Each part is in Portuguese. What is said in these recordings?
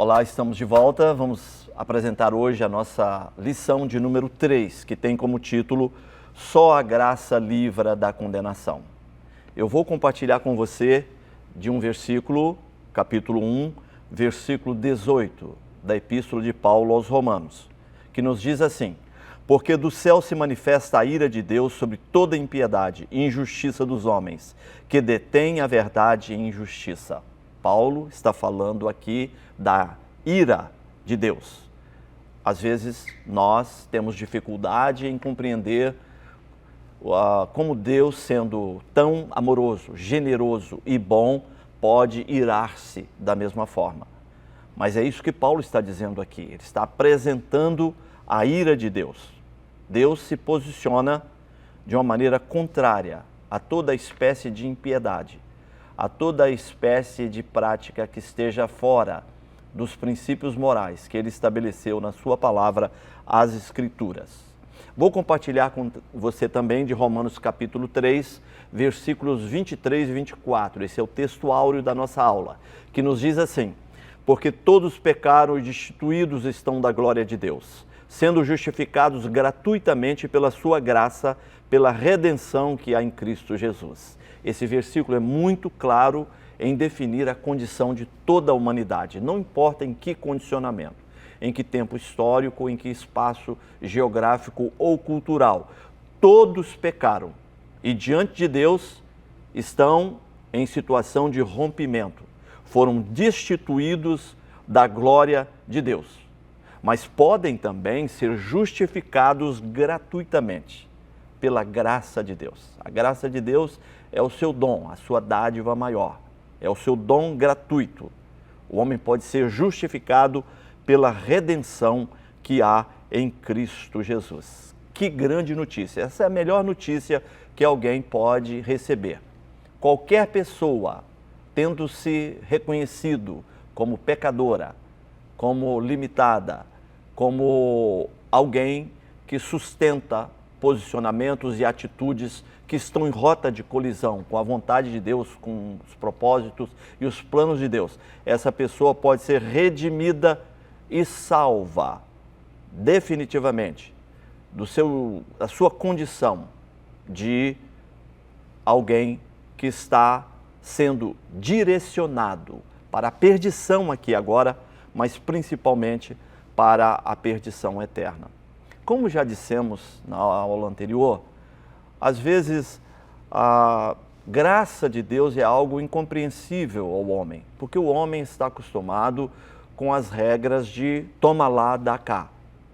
Olá, estamos de volta. Vamos apresentar hoje a nossa lição de número 3, que tem como título Só a graça livra da condenação. Eu vou compartilhar com você de um versículo, capítulo 1, versículo 18, da Epístola de Paulo aos Romanos, que nos diz assim: porque do céu se manifesta a ira de Deus sobre toda impiedade e injustiça dos homens, que detêm a verdade em injustiça. Paulo está falando aqui da ira de Deus. Às vezes nós temos dificuldade em compreender como Deus, sendo tão amoroso, generoso e bom, pode irar-se da mesma forma. Mas é isso que Paulo está dizendo aqui. Ele está apresentando a ira de Deus. Deus se posiciona de uma maneira contrária a toda espécie de impiedade, a toda espécie de prática que esteja fora dos princípios morais que ele estabeleceu na sua palavra, as Escrituras. Vou compartilhar com você também de Romanos capítulo 3, versículos 23 e 24. Esse é o texto áureo da nossa aula, que nos diz assim: porque todos pecaram e destituídos estão da glória de Deus, sendo justificados gratuitamente pela sua graça, pela redenção que há em Cristo Jesus. Esse versículo é muito claro em definir a condição de toda a humanidade, não importa em que condicionamento, em que tempo histórico, em que espaço geográfico ou cultural. Todos pecaram e diante de Deus estão em situação de rompimento, foram destituídos da glória de Deus, mas podem também ser justificados gratuitamente pela graça de Deus. A graça de Deus é o seu dom, a sua dádiva maior, é o seu dom gratuito. O homem pode ser justificado pela redenção que há em Cristo Jesus. Que grande notícia! Essa é a melhor notícia que alguém pode receber. Qualquer pessoa, tendo-se reconhecido como pecadora, como limitada, como alguém que sustenta posicionamentos e atitudes que estão em rota de colisão com a vontade de Deus, com os propósitos e os planos de Deus, essa pessoa pode ser redimida e salva definitivamente da sua condição de alguém que está sendo direcionado para a perdição aqui agora, mas principalmente para a perdição eterna. Como já dissemos na aula anterior, às vezes a graça de Deus é algo incompreensível ao homem, porque o homem está acostumado com as regras de toma lá, dá cá,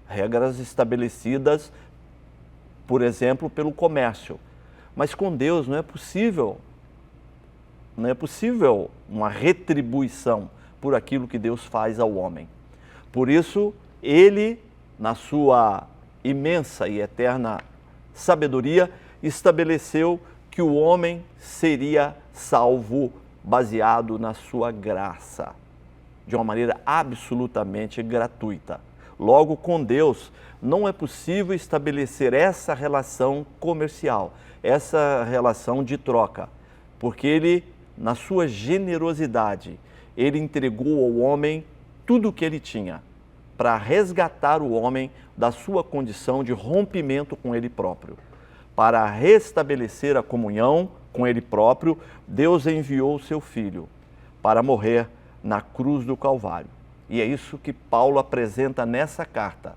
regras estabelecidas, por exemplo, pelo comércio. Mas com Deus não é possível uma retribuição por aquilo que Deus faz ao homem. Por isso, Ele, na sua imensa e eterna sabedoria, estabeleceu que o homem seria salvo baseado na sua graça, de uma maneira absolutamente gratuita. Logo, com Deus, não é possível estabelecer essa relação comercial, essa relação de troca, porque Ele, na sua generosidade, Ele entregou ao homem tudo o que ele tinha, para resgatar o homem da sua condição de rompimento com ele próprio. Para restabelecer a comunhão com ele próprio, Deus enviou o seu Filho para morrer na cruz do Calvário. E é isso que Paulo apresenta nessa carta.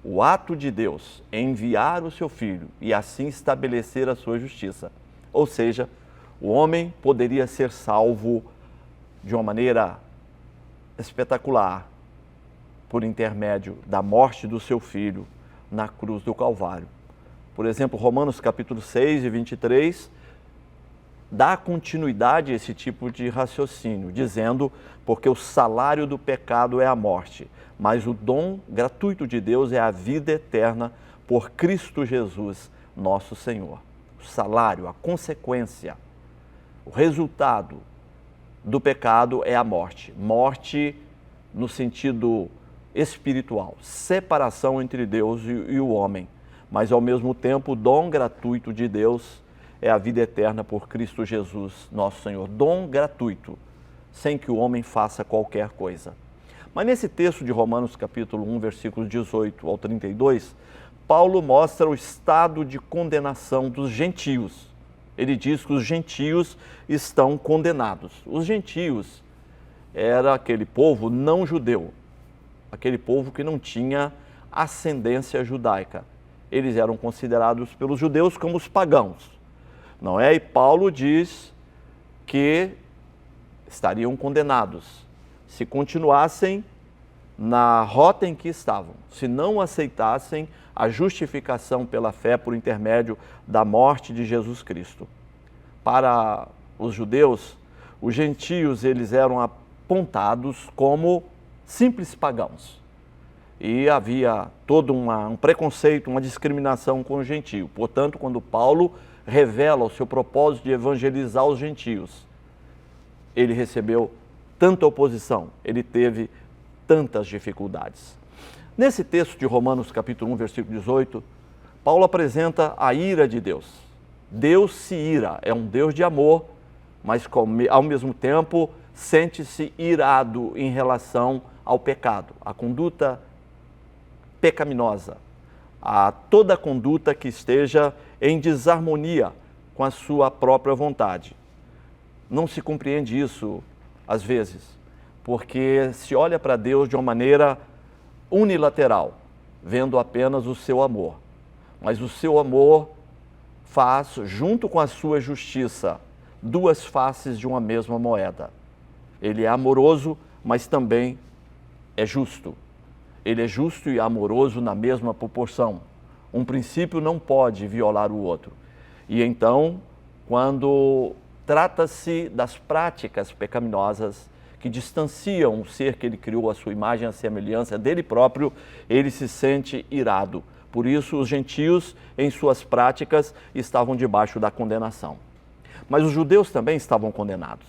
O ato de Deus em enviar o seu Filho e assim estabelecer a sua justiça. Ou seja, o homem poderia ser salvo de uma maneira espetacular, por intermédio da morte do seu Filho na cruz do Calvário. Por exemplo, Romanos capítulo 6 e 23 dá continuidade a esse tipo de raciocínio, dizendo: porque o salário do pecado é a morte, mas o dom gratuito de Deus é a vida eterna por Cristo Jesus, nosso Senhor. O salário, a consequência, o resultado do pecado é a morte. Morte no sentido espiritual, separação entre Deus e o homem, mas ao mesmo tempo o dom gratuito de Deus é a vida eterna por Cristo Jesus, nosso Senhor. Dom gratuito, sem que o homem faça qualquer coisa. Mas nesse texto de Romanos capítulo 1, versículos 18 ao 32, Paulo mostra o estado de condenação dos gentios. Ele diz que os gentios estão condenados. Os gentios era aquele povo não judeu, aquele povo que não tinha ascendência judaica. Eles eram considerados pelos judeus como os pagãos, não é? E Paulo diz que estariam condenados se continuassem na rota em que estavam, se não aceitassem a justificação pela fé por intermédio da morte de Jesus Cristo. Para os judeus, os gentios eles eram apontados como simples pagãos. E havia todo um preconceito, uma discriminação com o gentio. Portanto, quando Paulo revela o seu propósito de evangelizar os gentios, ele recebeu tanta oposição, ele teve tantas dificuldades. Nesse texto de Romanos capítulo 1, versículo 18, Paulo apresenta a ira de Deus. Deus se ira, é um Deus de amor, mas ao mesmo tempo sente-se irado em relação ao pecado, à conduta pecaminosa, a toda conduta que esteja em desarmonia com a sua própria vontade. Não se compreende isso às vezes, porque se olha para Deus de uma maneira unilateral, vendo apenas o seu amor. Mas o seu amor faz, junto com a sua justiça, duas faces de uma mesma moeda. Ele é amoroso, mas também é justo. Ele é justo e amoroso na mesma proporção. Um princípio não pode violar o outro. E então, quando trata-se das práticas pecaminosas que distanciam o ser que ele criou à sua imagem e à semelhança dele próprio, ele se sente irado. Por isso, os gentios, em suas práticas, estavam debaixo da condenação. Mas os judeus também estavam condenados.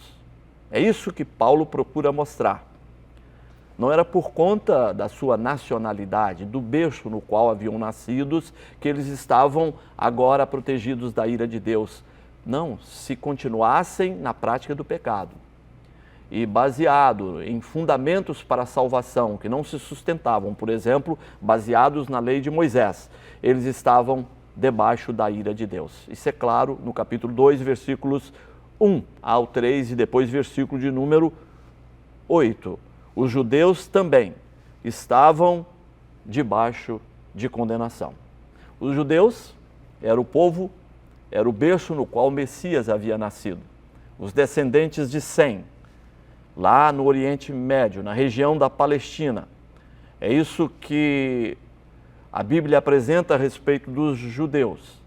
É isso que Paulo procura mostrar. Não era por conta da sua nacionalidade, do berço no qual haviam nascidos, que eles estavam agora protegidos da ira de Deus. Não, se continuassem na prática do pecado e baseado em fundamentos para a salvação que não se sustentavam, por exemplo, baseados na lei de Moisés, eles estavam debaixo da ira de Deus. Isso é claro no capítulo 2, versículos 1 ao 3 e depois versículo de número 8. Os judeus também estavam debaixo de condenação. Os judeus eram o povo, era o berço no qual o Messias havia nascido. Os descendentes de Sem, lá no Oriente Médio, na região da Palestina. É isso que a Bíblia apresenta a respeito dos judeus,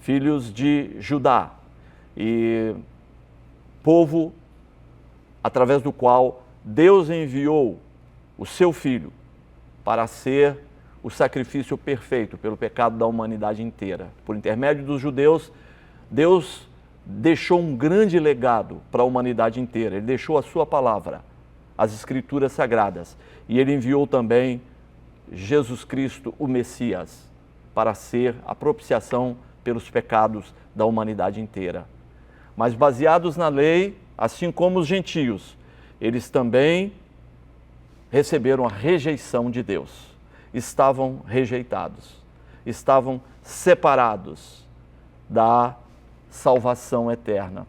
filhos de Judá, e povo através do qual Deus enviou o seu Filho para ser o sacrifício perfeito pelo pecado da humanidade inteira. Por intermédio dos judeus, Deus deixou um grande legado para a humanidade inteira. Ele deixou a sua palavra, as Escrituras Sagradas, e ele enviou também Jesus Cristo, o Messias, para ser a propiciação pelos pecados da humanidade inteira. Mas baseados na lei, assim como os gentios, eles também receberam a rejeição de Deus. Estavam rejeitados, estavam separados da salvação eterna.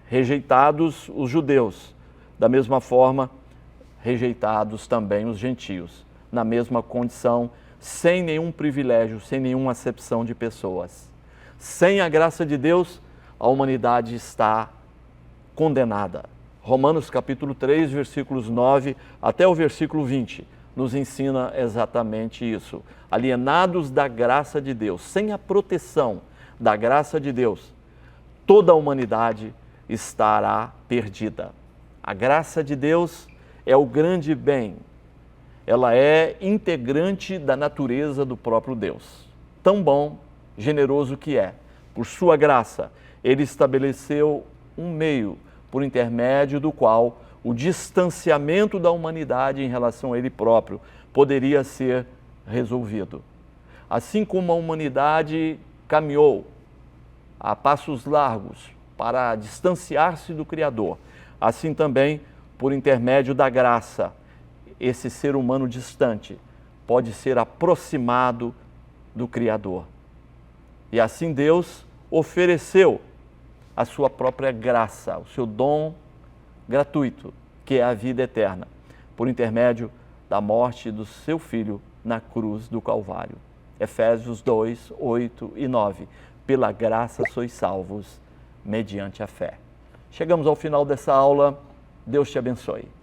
Rejeitados os judeus, da mesma forma, rejeitados também os gentios, na mesma condição, sem nenhum privilégio, sem nenhuma acepção de pessoas. Sem a graça de Deus, a humanidade está condenada. Romanos capítulo 3, versículos 9 até o versículo 20, nos ensina exatamente isso. Alienados da graça de Deus, sem a proteção da graça de Deus, toda a humanidade estará perdida. A graça de Deus é o grande bem. Ela é integrante da natureza do próprio Deus. Tão bom, generoso que é. Por sua graça, Ele estabeleceu um meio por intermédio do qual o distanciamento da humanidade em relação a Ele próprio poderia ser resolvido. Assim como a humanidade caminhou a passos largos para distanciar-se do Criador, assim também por intermédio da graça, esse ser humano distante pode ser aproximado do Criador. E assim Deus ofereceu a sua própria graça, o seu dom gratuito, que é a vida eterna, por intermédio da morte do seu Filho na cruz do Calvário. Efésios 2, 8 e 9. Pela graça sois salvos, mediante a fé. Chegamos ao final dessa aula. Deus te abençoe.